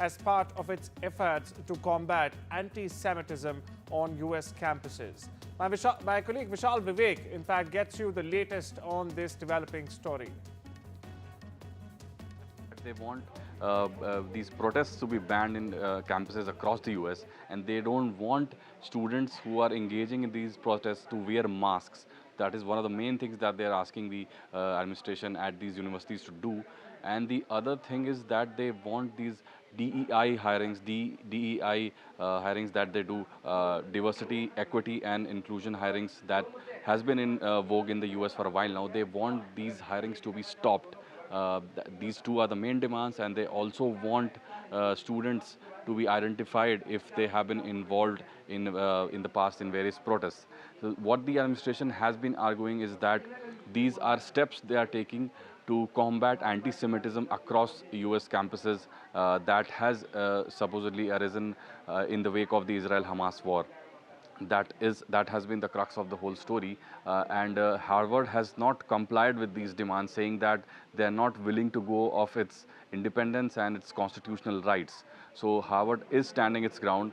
as part of its efforts to combat anti-Semitism on US campuses. My colleague Vishal Vivek, in fact, gets you the latest on this developing story. They want these protests to be banned in campuses across the US, and they don't want students who are engaging in these protests to wear masks. That is one of the main things that they're asking the administration at these universities to do. And the other thing is that they want these DEI hirings, DEI hirings that they do, diversity, equity and inclusion hirings that has been in vogue in the US for a while now. They want these hirings to be stopped. These two are the main demands, and they also want students to be identified if they have been involved in the past in various protests. So what the administration has been arguing is that these are steps they are taking to combat anti-Semitism across US campuses that has supposedly arisen in the wake of the Israel-Hamas war. That has been the crux of the whole story, and Harvard has not complied with these demands, saying that they are not willing to go off its independence and its constitutional rights. So Harvard is standing its ground.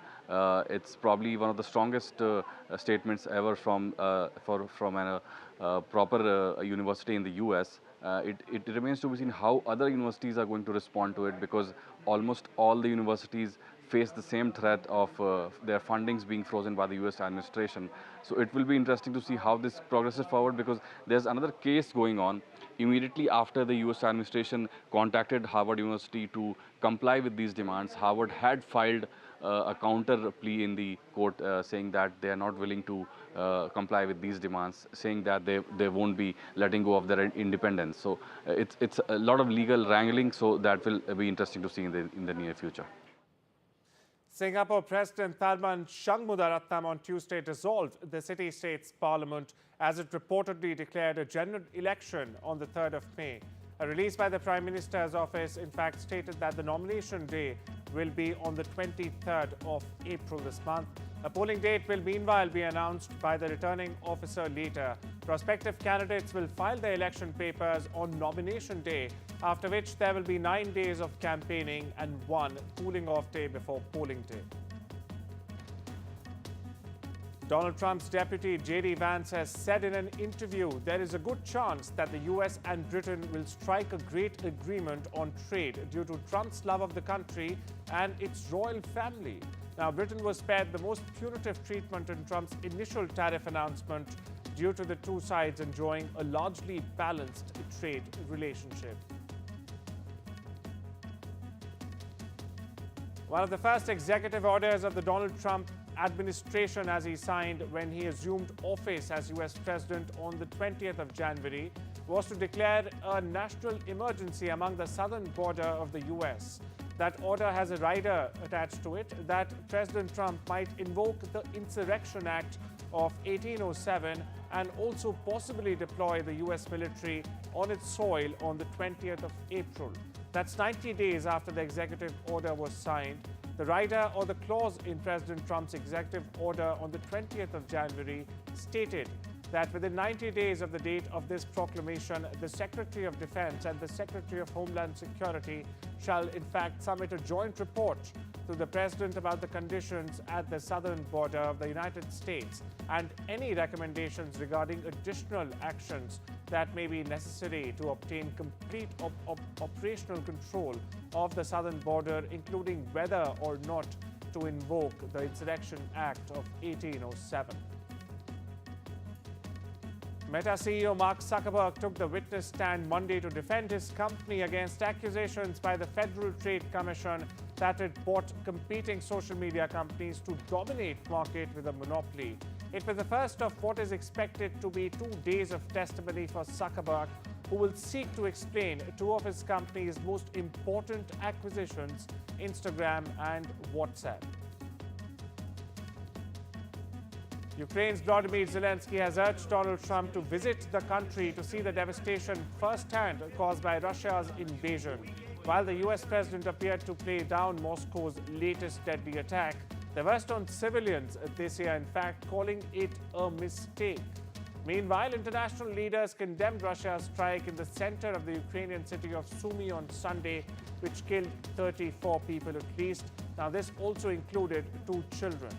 It's probably one of the strongest statements ever from a proper university in the US. It remains to be seen how other universities are going to respond to it, because almost all the universities face the same threat of their fundings being frozen by the US administration. So it will be interesting to see how this progresses forward, because there's another case going on. Immediately after the US administration contacted Harvard University to comply with these demands, Harvard had filed a counter plea in the court saying that they are not willing to comply with these demands, saying that they won't be letting go of their independence. So it's a lot of legal wrangling, so that will be interesting to see in the near future. Singapore President Tharman Shanmugaratnam on Tuesday dissolved the city-state's parliament as it reportedly declared a general election on the 3rd of May. A release by the Prime Minister's office, in fact, stated that the nomination day will be on the 23rd of April this month. A polling date will meanwhile be announced by the returning officer later. Prospective candidates will file their election papers on nomination day, after which there will be 9 days of campaigning and 1 cooling-off day before polling day. Donald Trump's deputy J.D. Vance has said in an interview there is a good chance that the US and Britain will strike a great agreement on trade due to Trump's love of the country and its royal family. Now, Britain was spared the most punitive treatment in Trump's initial tariff announcement due to the two sides enjoying a largely balanced trade relationship. One of the first executive orders of the Donald Trump administration as he signed when he assumed office as US President on the 20th of January was to declare a national emergency among the southern border of the US. That order has a rider attached to it that President Trump might invoke the Insurrection Act of 1807 and also possibly deploy the US military on its soil on the 20th of April. That's 90 days after the executive order was signed. The rider or the clause in President Trump's executive order on the 20th of January stated that within 90 days of the date of this proclamation, the Secretary of Defense and the Secretary of Homeland Security shall in fact submit a joint report to the President about the conditions at the southern border of the United States and any recommendations regarding additional actions that may be necessary to obtain complete operational control of the southern border, including whether or not to invoke the Insurrection Act of 1807. Meta CEO Mark Zuckerberg took the witness stand Monday to defend his company against accusations by the Federal Trade Commission that it bought competing social media companies to dominate market with a monopoly. It was the first of what is expected to be 2 days of testimony for Zuckerberg, who will seek to explain two of his company's most important acquisitions, Instagram and WhatsApp. Ukraine's Volodymyr Zelensky has urged Donald Trump to visit the country to see the devastation firsthand caused by Russia's invasion. While the US president appeared to play down Moscow's latest deadly attack, the worst on civilians this year, in fact, calling it a mistake. Meanwhile, international leaders condemned Russia's strike in the center of the Ukrainian city of Sumy on Sunday, which killed 34 people at least. Now, this also included 2 children.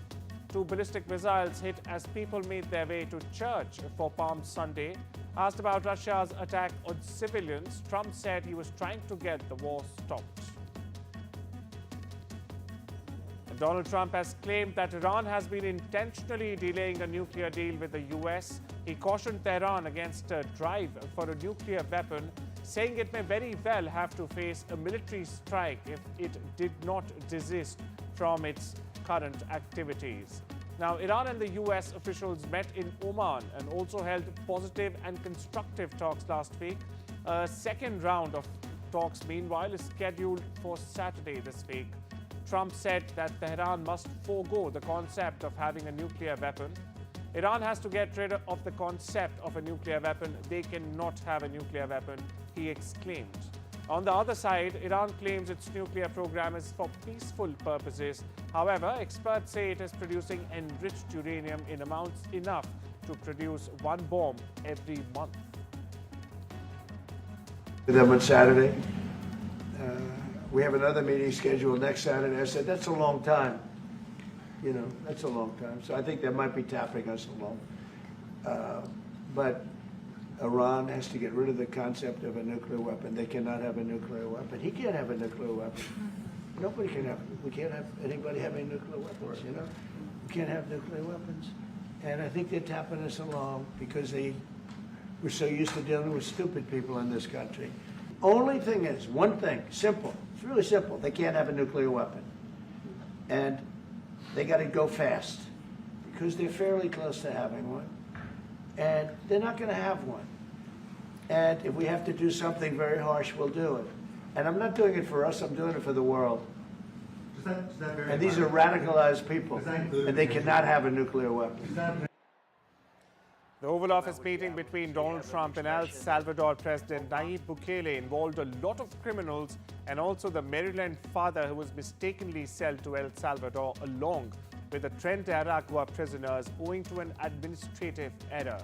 2 ballistic missiles hit as people made their way to church for Palm Sunday. Asked about Russia's attack on civilians, Trump said he was trying to get the war stopped. Donald Trump has claimed that Iran has been intentionally delaying a nuclear deal with the US. He cautioned Tehran against a drive for a nuclear weapon, saying it may very well have to face a military strike if it did not desist from its current activities. Now, Iran and the US officials met in Oman and also held positive and constructive talks last week. A second round of talks, meanwhile, is scheduled for Saturday this week. Trump said that Tehran must forego the concept of having a nuclear weapon. Iran has to get rid of the concept of a nuclear weapon. They cannot have a nuclear weapon, he exclaimed. On the other side, Iran claims its nuclear program is for peaceful purposes. However, experts say it is producing enriched uranium in amounts enough to produce 1 bomb every month. Them on Saturday. We have another meeting scheduled next Saturday. I said, that's a long time. You know, that's a long time. So I think they might be tapping us along. But Iran has to get rid of the concept of a nuclear weapon. They cannot have a nuclear weapon. He can't have a nuclear weapon. Nobody can have, we can't have anybody having nuclear weapons, you know? We can't have nuclear weapons. And I think they're tapping us along because we're so used to dealing with stupid people in this country. Only thing is, one thing, simple. It's really simple. They can't have a nuclear weapon. And they got to go fast because they're fairly close to having one. And they're not going to have one. And if we have to do something very harsh, we'll do it. And I'm not doing it for us, I'm doing it for the world. And these are radicalized people, and they cannot have a nuclear weapon. The Oval Office meeting between Donald Trump and El Salvador President Nayib Bukele involved a lot of criminals and also the Maryland father who was mistakenly sold to El Salvador along with the Trent Aragua prisoners owing to an administrative error.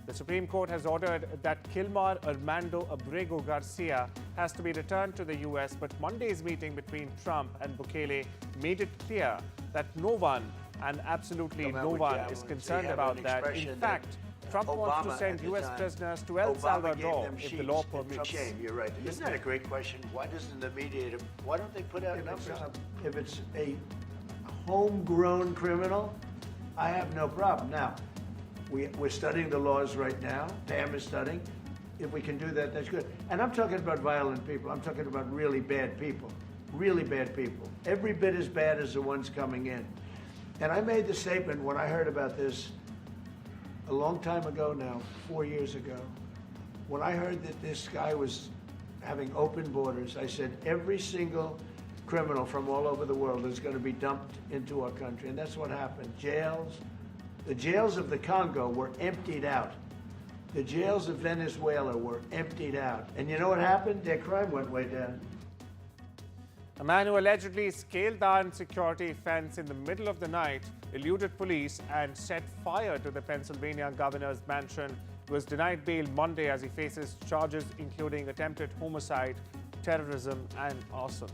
The Supreme Court has ordered that Kilmar Armando Abrego Garcia has to be returned to the US, but Monday's meeting between Trump and Bukele made it clear that no one, and absolutely no one, is concerned about that. In fact, Trump wants to send US prisoners to El Salvador if the law permits. You're right. Isn't that a great question? Why doesn't the mediator, why don't they put out numbers? If it's a homegrown criminal, I have no problem. Now, we're studying the laws right now. Pam is studying. If we can do that, that's good. And I'm talking about violent people. I'm talking about really bad people. Really bad people. Every bit as bad as the ones coming in. And I made the statement when I heard about this a long time ago now, 4 years ago. When I heard that this guy was having open borders, I said every single criminal from all over the world is going to be dumped into our country. And that's what happened. Jails. The jails of the Congo were emptied out. The jails of Venezuela were emptied out. And you know what happened? Their crime went way down. A man who allegedly scaled the armed security fence in the middle of the night, eluded police and set fire to the Pennsylvania governor's mansion was denied bail Monday as he faces charges including attempted homicide, terrorism and arson.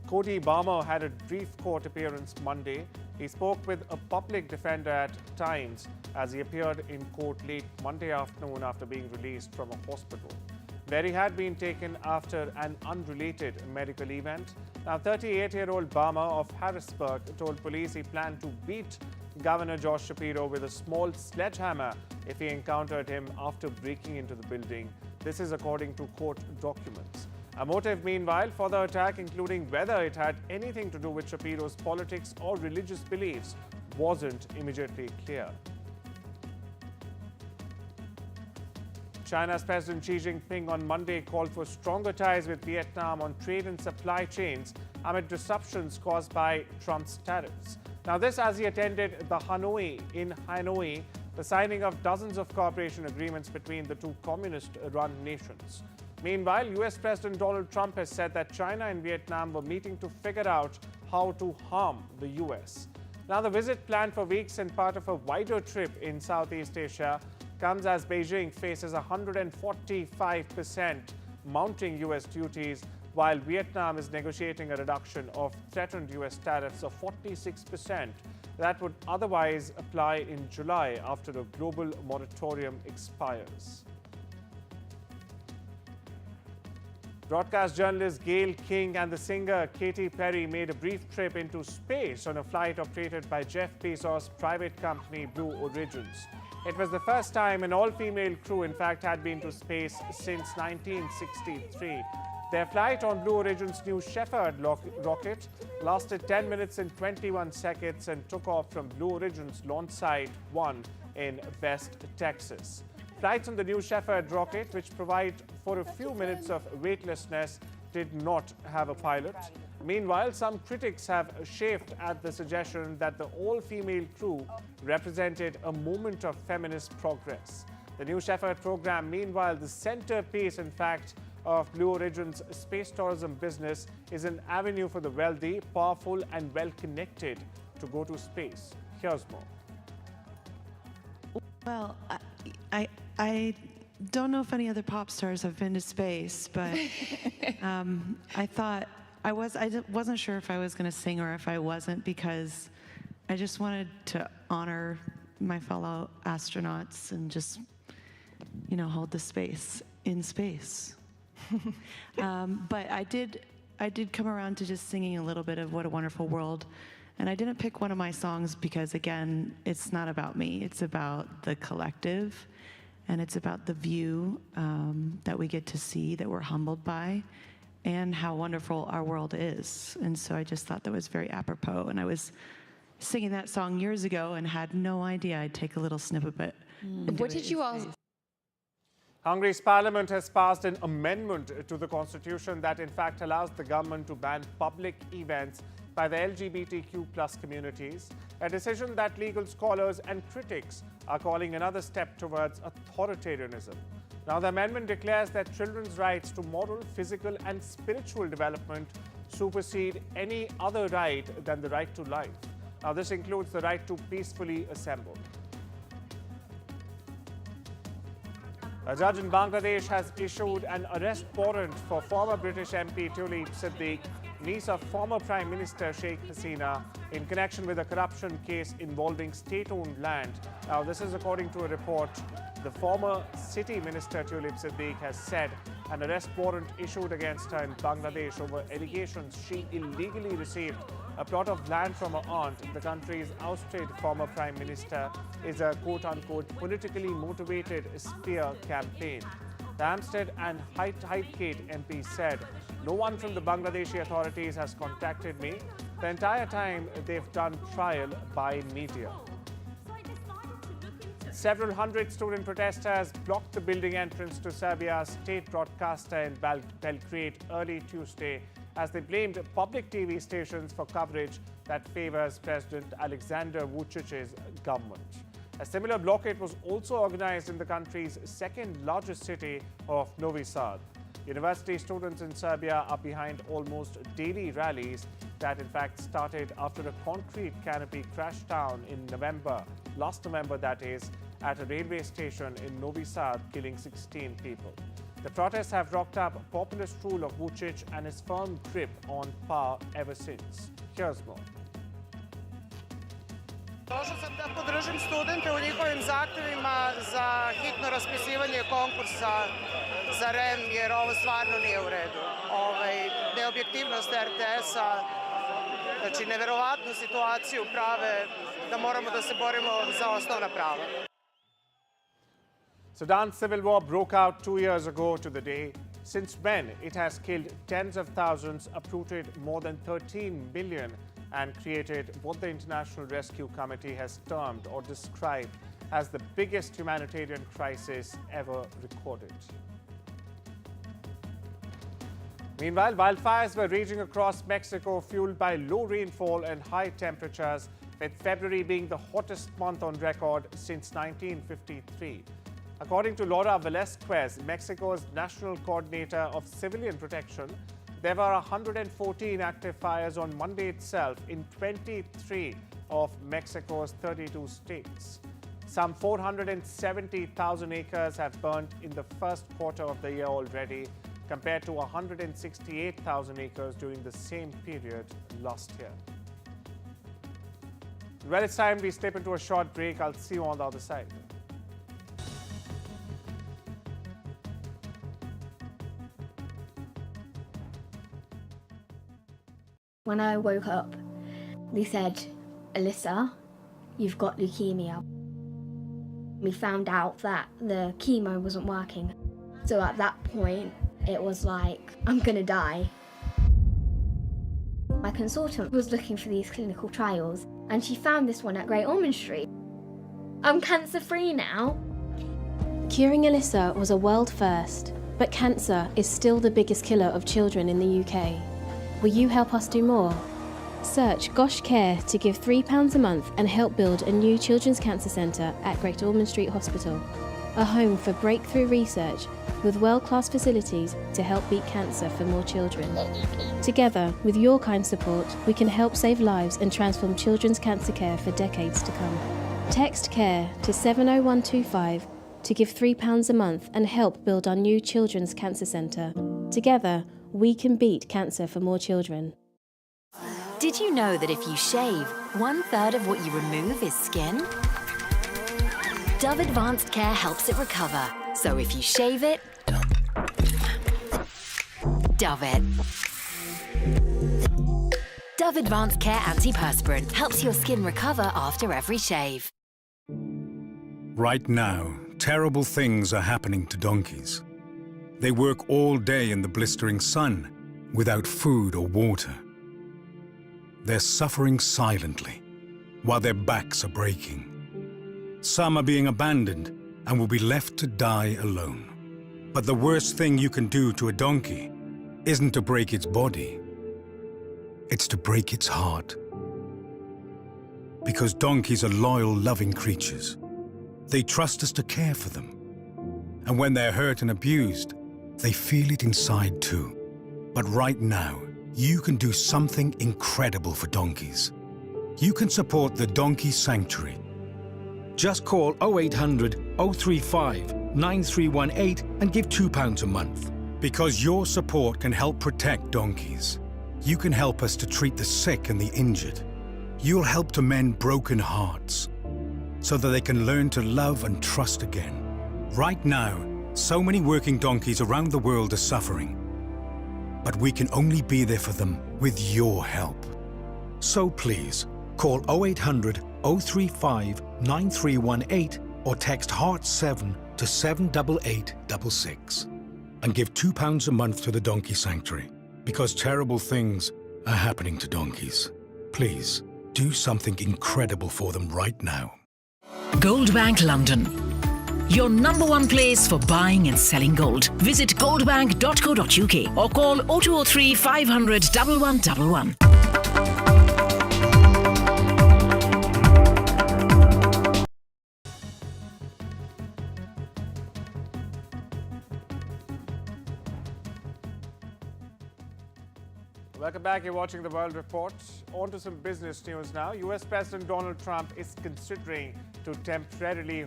Cody Barmer had a brief court appearance Monday. He spoke with a public defender at times as he appeared in court late Monday afternoon after being released from a hospital, where he had been taken after an unrelated medical event. Now, 38-year-old Barmer of Harrisburg told police he planned to beat Governor Josh Shapiro with a small sledgehammer if he encountered him after breaking into the building. This is according to court documents. A motive, meanwhile, for the attack, including whether it had anything to do with Shapiro's politics or religious beliefs, wasn't immediately clear. China's President Xi Jinping on Monday called for stronger ties with Vietnam on trade and supply chains amid disruptions caused by Trump's tariffs. Now, this as he attended in Hanoi, the signing of dozens of cooperation agreements between the two communist-run nations. Meanwhile, US President Donald Trump has said that China and Vietnam were meeting to figure out how to harm the US. Now, the visit planned for weeks and part of a wider trip in Southeast Asia comes as Beijing faces 145% mounting U.S. duties, while Vietnam is negotiating a reduction of threatened U.S. tariffs of 46% that would otherwise apply in July after a global moratorium expires. Broadcast journalist Gayle King and the singer Katy Perry made a brief trip into space on a flight operated by Jeff Bezos' private company Blue Origins. It was the first time an all-female crew, in fact, had been to space since 1963. Their flight on Blue Origin's New Shepard rocket lasted 10 minutes and 21 seconds and took off from Blue Origin's Launch Site 1 in West Texas. Flights on the New Shepard rocket, which provide for a few minutes of weightlessness, did not have a pilot. Meanwhile, some critics have chafed at the suggestion that the all-female crew represented a moment of feminist progress. The New Shepard program, meanwhile, the centerpiece, in fact, of Blue Origin's space tourism business, is an avenue for the wealthy, powerful, and well-connected to go to space. Here's more. Well, I don't know if any other pop stars have been to space, but I thought I wasn't sure if I was going to sing or if I wasn't, because I just wanted to honor my fellow astronauts and just, hold the space in space. But I did come around to just singing a little bit of What a Wonderful World. And I didn't pick one of my songs because, again, it's not about me. It's about the collective, and it's about the view that we get to see, that we're humbled by, and how wonderful our world is. And so I just thought that was very apropos. And I was singing that song years ago and had no idea I'd take a little snippet of it. What did you all... Hungary's parliament has passed an amendment to the constitution that, in fact, allows the government to ban public events by the LGBTQ+ communities, a decision that legal scholars and critics are calling another step towards authoritarianism. Now, the amendment declares that children's rights to moral, physical, and spiritual development supersede any other right than the right to life. Now, this includes the right to peacefully assemble. A judge in Bangladesh has issued an arrest warrant for former British MP Tulip Siddiq, niece of former Prime Minister Sheikh Hasina, in connection with a corruption case involving state-owned land. Now, this is according to a report. The former city minister Tulip Siddiq has said an arrest warrant issued against her in Bangladesh over allegations she illegally received a plot of land from her aunt. The country's ousted former prime minister is a quote-unquote politically motivated smear campaign. The Hampstead and Highgate MP said, "No one from the Bangladeshi authorities has contacted me. The entire time they've done trial by media." Several hundred student protesters blocked the building entrance to Serbia's state broadcaster in Belgrade early Tuesday as they blamed public TV stations for coverage that favors President Alexander Vucic's government. A similar blockade was also organized in the country's second largest city of Novi Sad. University students in Serbia are behind almost daily rallies that in fact started after a concrete canopy crashed down in last November that is, at a railway station in Novi Sad, killing 16 people. The protests have rocked up populist rule of Vucic and his firm grip on power ever since. Here's more. Došla sam da podržim studente u njihovim zahtjevima za hitno raspisivanje konkursa za REM, jer ovo stvarno nije u redu. Neobjektivnost RTS-a, znači neverovatnu situaciju prave da moramo da se borimo za osnovna prava. Sudan's civil war broke out 2 years ago to the day. Since then, it has killed tens of thousands, uprooted more than 13 million, and created what the International Rescue Committee has termed or described as the biggest humanitarian crisis ever recorded. Meanwhile, wildfires were raging across Mexico, fueled by low rainfall and high temperatures, with February being the hottest month on record since 1953. According to Laura Velázquez, Mexico's National Coordinator of Civilian Protection, there were 114 active fires on Monday itself in 23 of Mexico's 32 states. Some 470,000 acres have burnt in the first quarter of the year already, compared to 168,000 acres during the same period last year. Well, it's time we step into a short break. I'll see you on the other side. When I woke up, they said, "Alyssa, you've got leukemia." We found out that the chemo wasn't working. So at that point, it was like, I'm gonna die. My consultant was looking for these clinical trials, and she found this one at Great Ormond Street. I'm cancer-free now. Curing Alyssa was a world first, but cancer is still the biggest killer of children in the UK. Will you help us do more? Search Gosh Care to give £3 a month and help build a new children's cancer centre at Great Ormond Street Hospital, a home for breakthrough research with world-class facilities to help beat cancer for more children. Together, with your kind support, we can help save lives and transform children's cancer care for decades to come. Text CARE to 70125 to give £3 a month and help build our new children's cancer centre. Together, we can beat cancer for more children. Did you know that if you shave, 1/3 of what you remove is skin? Dove Advanced Care helps it recover. So if you shave it, Dove it. Dove Advanced Care Antiperspirant helps your skin recover after every shave. Right now, terrible things are happening to donkeys. They work all day in the blistering sun, without food or water. They're suffering silently, while their backs are breaking. Some are being abandoned and will be left to die alone. But the worst thing you can do to a donkey isn't to break its body. It's to break its heart. Because donkeys are loyal, loving creatures. They trust us to care for them. And when they're hurt and abused, they feel it inside too. But right now, you can do something incredible for donkeys. You can support the Donkey Sanctuary. Just call 0800 035 9318 and give £2 a month. Because your support can help protect donkeys. You can help us to treat the sick and the injured. You'll help to mend broken hearts so that they can learn to love and trust again. Right now, so many working donkeys around the world are suffering. But we can only be there for them with your help. So please, call 0800 035 9318 or text HEART7 to 78866 and give £2 a month to the Donkey Sanctuary, because terrible things are happening to donkeys. Please, do something incredible for them right now. Goldbank London, your #1 place for buying and selling gold. Visit goldbank.co.uk or call 0203 500 1111. Welcome back. You're watching The World Report. On to some business news now. US President Donald Trump is considering to temporarily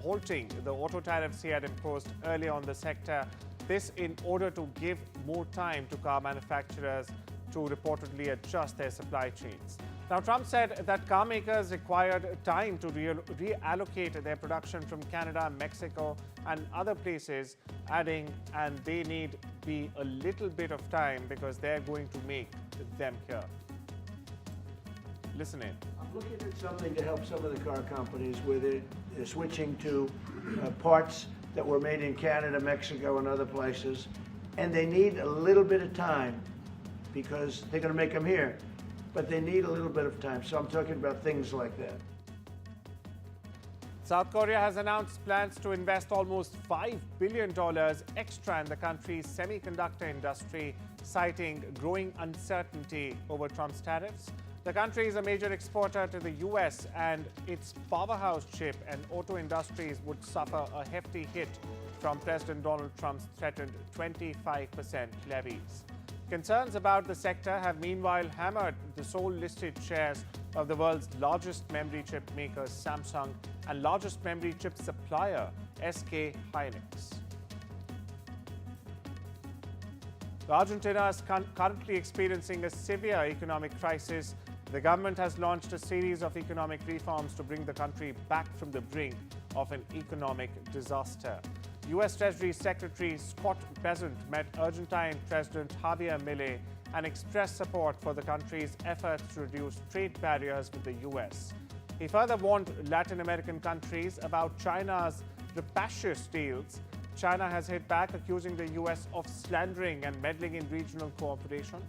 halting the auto tariffs he had imposed earlier on the sector. This in order to give more time to car manufacturers to reportedly adjust their supply chains. Now, Trump said that car makers required time to reallocate their production from Canada, Mexico, and other places, adding, and they need be a little bit of time because they're going to make them here. Listen in. I'm looking at something to help some of the car companies where they're switching to parts that were made in Canada, Mexico, and other places, and they need a little bit of time because they're going to make them here, but they need a little bit of time. So I'm talking about things like that. South Korea has announced plans to invest almost $5 billion extra in the country's semiconductor industry, citing growing uncertainty over Trump's tariffs. The country is a major exporter to the US, and its powerhouse chip and auto industries would suffer a hefty hit from President Donald Trump's threatened 25% levies. Concerns about the sector have meanwhile hammered the sole listed shares of the world's largest memory chip maker, Samsung, and largest memory chip supplier, SK Hynix. Argentina is currently experiencing a severe economic crisis. The government has launched a series of economic reforms to bring the country back from the brink of an economic disaster. U.S. Treasury Secretary Scott Bessent met Argentine President Javier Milei and expressed support for the country's efforts to reduce trade barriers with the U.S. He further warned Latin American countries about China's rapacious deals. China has hit back, accusing the U.S. of slandering and meddling in regional cooperation.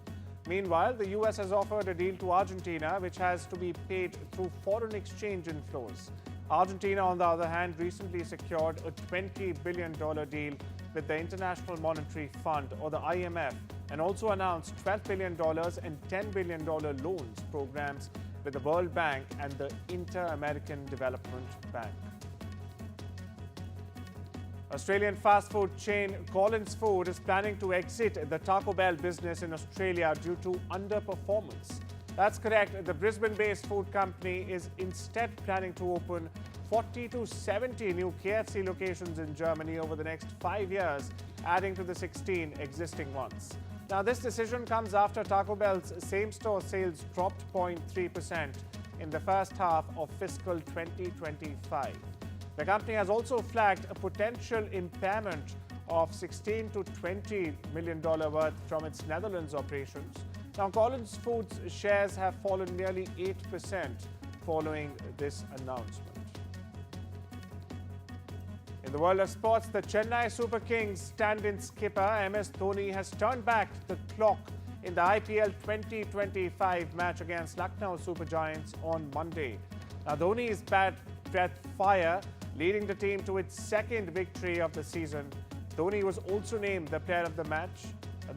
Meanwhile, the U.S. has offered a deal to Argentina, which has to be paid through foreign exchange inflows. Argentina, on the other hand, recently secured a $20 billion deal with the International Monetary Fund, or the IMF, and also announced $12 billion and $10 billion loans programs with the World Bank and the Inter-American Development Bank. Australian fast food chain Collins Food is planning to exit the Taco Bell business in Australia due to underperformance. That's correct. The Brisbane-based food company is instead planning to open 40 to 70 new KFC locations in Germany over the next 5 years, adding to the 16 existing ones. Now, this decision comes after Taco Bell's same-store sales dropped 0.3% in the first half of fiscal 2025. The company has also flagged a potential impairment of $16 to $20 million worth from its Netherlands operations. Now, Collins Foods shares have fallen nearly 8% following this announcement. In the world of sports, the Chennai Super Kings stand-in skipper MS Dhoni has turned back the clock in the IPL 2025 match against Lucknow Super Giants on Monday. Now, Dhoni's bat breath fire, leading the team to its second victory of the season. Dhoni was also named the player of the match.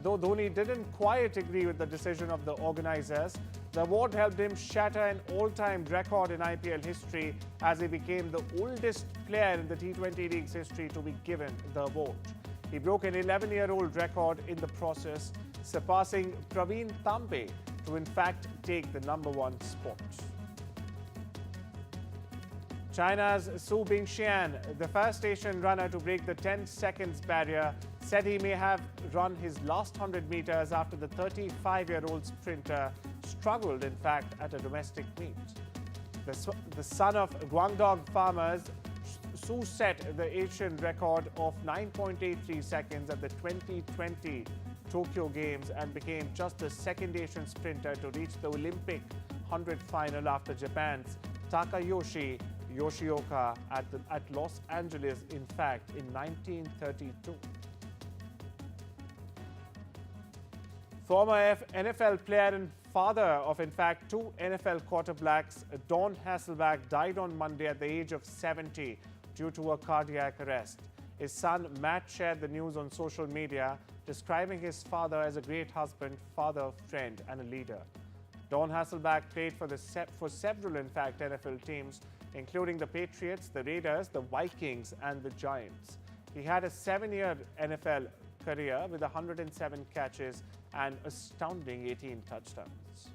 Though Dhoni didn't quite agree with the decision of the organizers, the award helped him shatter an all-time record in IPL history as he became the oldest player in the T20 League's history to be given the award. He broke an 11-year-old record in the process, surpassing Praveen Tambe to in fact take the #1 spot. China's Su Bingxian, the first Asian runner to break the 10 seconds barrier, said he may have run his last 100 meters after the 35-year-old sprinter struggled, in fact, at a domestic meet. The son of Guangdong farmers, Su set the Asian record of 9.83 seconds at the 2020 Tokyo Games and became just the second Asian sprinter to reach the Olympic 100 final after Japan's Takayoshi Yoshioka at Los Angeles, in fact, in 1932. Former NFL player and father of, in fact, 2 NFL quarterbacks, Don Hasselbeck, died on Monday at the age of 70 due to a cardiac arrest. His son, Matt, shared the news on social media, describing his father as a great husband, father, friend, and a leader. Don Hasselbeck played for several, in fact, NFL teams, including the Patriots, the Raiders, the Vikings, and the Giants. He had a 7-year NFL career with 107 catches and astounding 18 touchdowns.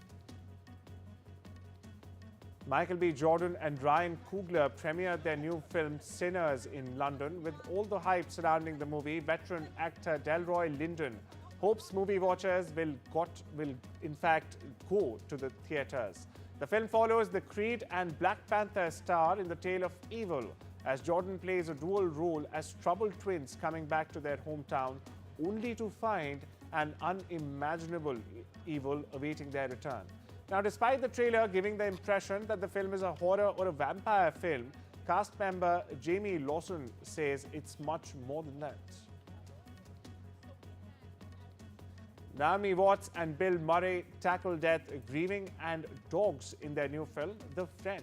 Michael B. Jordan and Ryan Coogler premiered their new film Sinners in London. With all the hype surrounding the movie, veteran actor Delroy Linden hopes movie watchers will in fact go to the theatres. The film follows the Creed and Black Panther star in the tale of evil, as Jordan plays a dual role as troubled twins coming back to their hometown, only to find an unimaginable evil awaiting their return. Now, despite the trailer giving the impression that the film is a horror or a vampire film, cast member Jamie Lawson says it's much more than that. Naomi Watts and Bill Murray tackle death, grieving, and dogs in their new film, The Friend.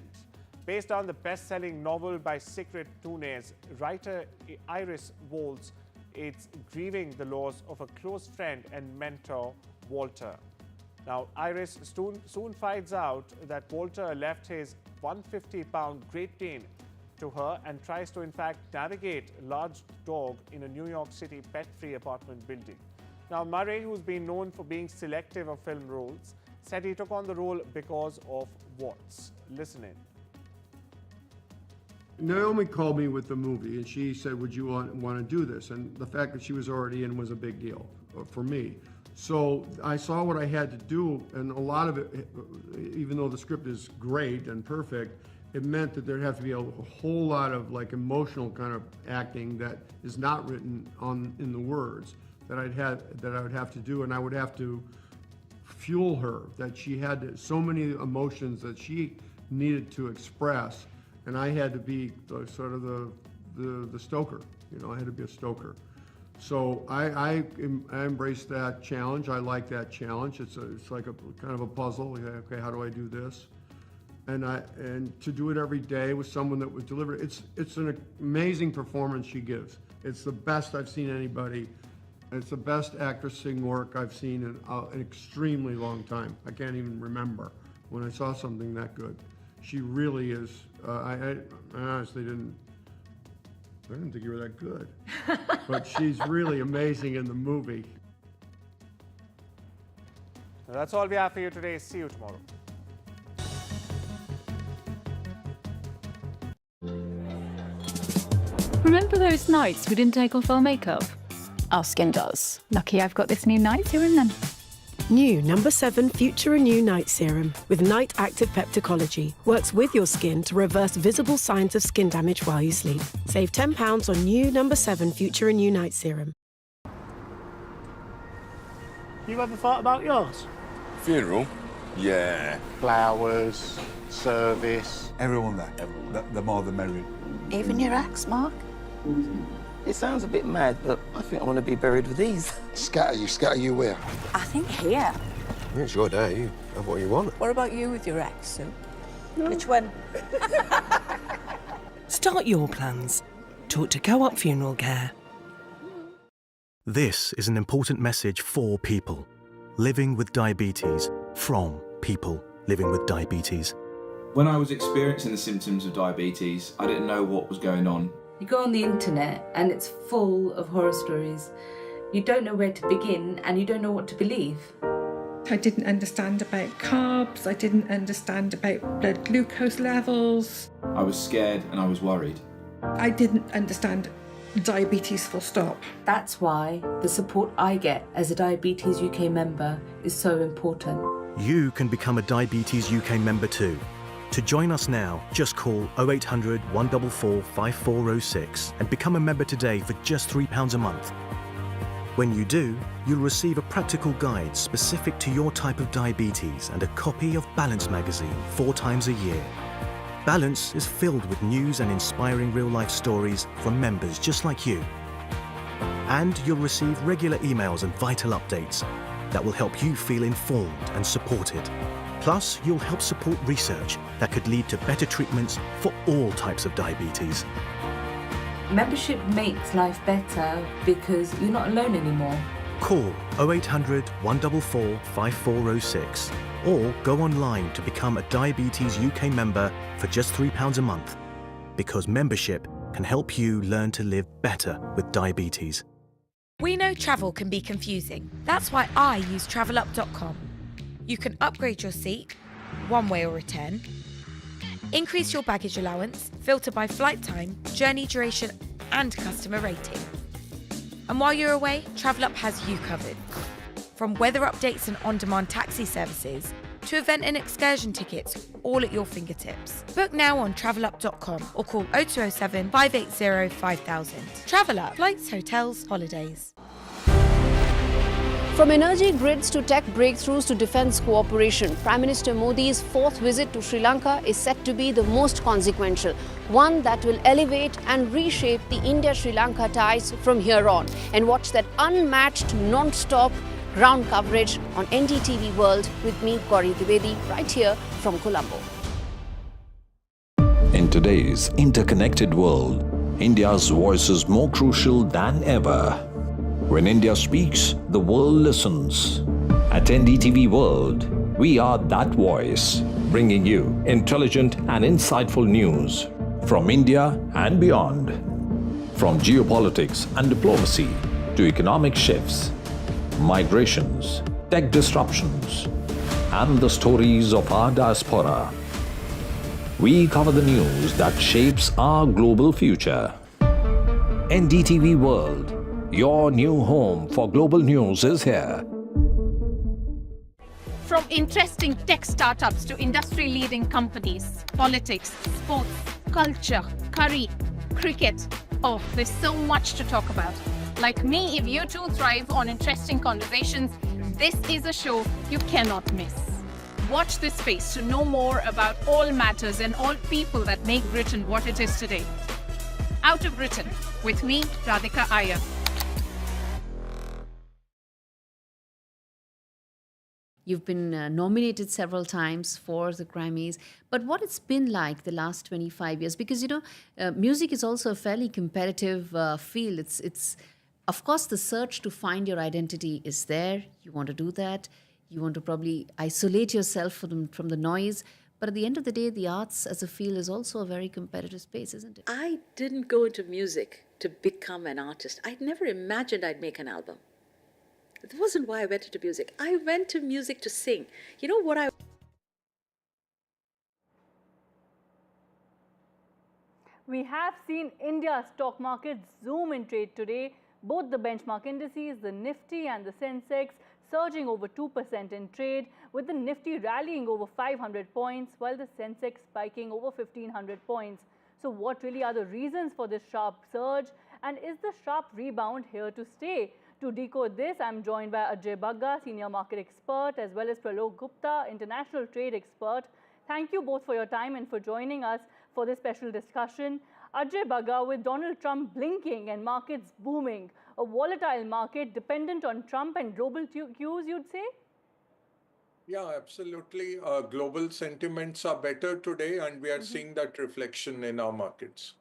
Based on the best-selling novel by Secret Tunes, writer Iris Waltz, it's grieving the loss of a close friend and mentor, Walter. Now, Iris soon finds out that Walter left his 150-pound Great Dane to her and tries to, in fact, navigate a large dog in a New York City pet-free apartment building. Now, Murray, who's been known for being selective of film roles, said he took on the role because of warts. Listen in. Naomi called me with the movie and she said, would you want to do this? And the fact that she was already in was a big deal for me. So I saw what I had to do, and a lot of it, even though the script is great and perfect, it meant that there'd have to be a whole lot of like emotional kind of acting that is not written in the words that I would have to do, and I would have to fuel her, that she had so many emotions that she needed to express, and I had to be sort of the stoker. You know, I had to be a stoker. So I embraced that challenge. I like that challenge. It's like a kind of a puzzle. Okay, how do I do this? And to do it every day with someone that was delivered. It's an amazing performance she gives. It's the best I've seen anybody. It's the best actressing work I've seen in an extremely long time. I can't even remember when I saw something that good. She really is. I honestly didn't think you were that good. But she's really amazing in the movie. That's all we have for you today. See you tomorrow. Remember those nights we didn't take off our makeup? Our skin does. Lucky I've got this new night serum then. New No. 7 Future Renew Night Serum with Night Active Peptidology works with your skin to reverse visible signs of skin damage while you sleep. Save £10 on new No. 7 Future Renew Night Serum. You ever thought about yours? Funeral? Yeah. Flowers, service. Everyone there. The more the merrier. Even your ex, Mark? It sounds a bit mad, but I think I want to be buried with these. Scatter you where? I think here. Yeah, it's your day. You have what you want. What about you with your ex, Sue? Which one? Start your plans. Talk to Go Up Funeral Care. This is an important message for people living with diabetes from people living with diabetes. When I was experiencing the symptoms of diabetes, I didn't know what was going on. You go on the internet and it's full of horror stories. You don't know where to begin and you don't know what to believe. I didn't understand about carbs, I didn't understand about blood glucose levels. I was scared and I was worried. I didn't understand diabetes full stop. That's why the support I get as a Diabetes UK member is so important. You can become a Diabetes UK member too. To join us now, just call 0800 144 5406 and become a member today for just £3 a month. When you do, you'll receive a practical guide specific to your type of diabetes and a copy of Balance magazine 4 times a year. Balance is filled with news and inspiring real-life stories from members just like you. And you'll receive regular emails and vital updates that will help you feel informed and supported. Plus, you'll help support research that could lead to better treatments for all types of diabetes. Membership makes life better because you're not alone anymore. Call 0800 144 5406 or go online to become a Diabetes UK member for just £3 a month, because membership can help you learn to live better with diabetes. We know travel can be confusing. That's why I use travelup.com. You can upgrade your seat, one way or return, increase your baggage allowance, filter by flight time, journey duration, and customer rating. And while you're away, TravelUp has you covered. From weather updates and on-demand taxi services to event and excursion tickets, all at your fingertips. Book now on travelup.com or call 0207 580 5000. TravelUp, flights, hotels, holidays. From energy grids to tech breakthroughs to defence cooperation, Prime Minister Modi's 4th visit to Sri Lanka is set to be the most consequential, one that will elevate and reshape the India-Sri Lanka ties from here on. And watch that unmatched, non-stop ground coverage on NDTV World with me, Gauri Dwivedi, right here from Colombo. In today's interconnected world, India's voice is more crucial than ever. When India speaks, the world listens. At NDTV World, we are that voice, bringing you intelligent and insightful news from India and beyond. From geopolitics and diplomacy to economic shifts, migrations, tech disruptions, and the stories of our diaspora. We cover the news that shapes our global future. NDTV World, your new home for global news, is here. From interesting tech startups to industry-leading companies, politics, sports, culture, curry, cricket. Oh, there's so much to talk about. Like me, if you too thrive on interesting conversations, this is a show you cannot miss. Watch this space to know more about all matters and all people that make Britain what it is today. Out of Britain, with me, Radhika Iyer. You've been nominated several times for the Grammys, but what it's been like the last 25 years? Because, music is also a fairly competitive field. It's of course, the search to find your identity is there. You want to do that. You want to probably isolate yourself from the noise. But at the end of the day, the arts as a field is also a very competitive space, isn't it? I didn't go into music to become an artist. I'd never imagined I'd make an album. That wasn't why I went into music. I went to music to sing. You know what We have seen India's stock market zoom in trade today. Both the benchmark indices, the Nifty and the Sensex, surging over 2% in trade, with the Nifty rallying over 500 points, while the Sensex spiking over 1,500 points. So what really are the reasons for this sharp surge? And is the sharp rebound here to stay? To decode this, I'm joined by Ajay Bagga, Senior Market Expert, as well as Pralok Gupta, International Trade Expert. Thank you both for your time and for joining us for this special discussion. Ajay Bagga, with Donald Trump blinking and markets booming, a volatile market dependent on Trump and global cues, you'd say? Yeah, absolutely. Global sentiments are better today, and we are seeing that reflection in our markets.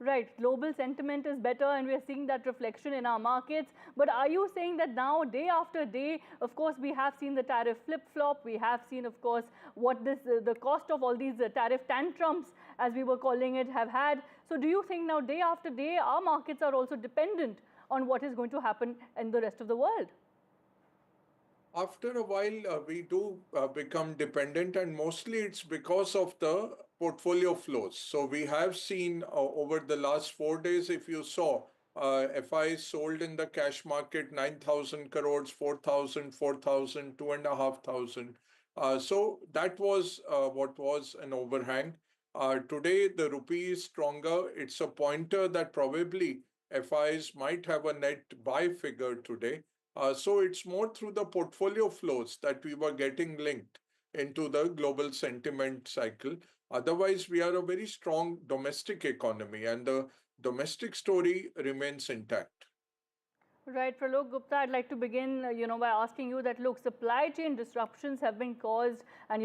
Right, global sentiment is better and we are seeing that reflection in our markets. But are you saying that now, day after day, of course, we have seen the tariff flip-flop, we have seen, of course, what the cost of all these tariff tantrums, as we were calling it, have had. So do you think now, day after day, our markets are also dependent on what is going to happen in the rest of the world? After a while, we do become dependent, and mostly it's because of the portfolio flows. So we have seen over the last 4 days, if you saw, FIs sold in the cash market 9,000 crores, 4,000, 4,000, 2,500. So that was what was an overhang. Today, the rupee is stronger. It's a pointer that probably FIs might have a net buy figure today. So it's more through the portfolio flows that we were getting linked into the global sentiment cycle. Otherwise, we are a very strong domestic economy, and the domestic story remains intact. Right, Pralok Gupta, I'd like to begin, by asking you that, look, supply chain disruptions have been caused, and,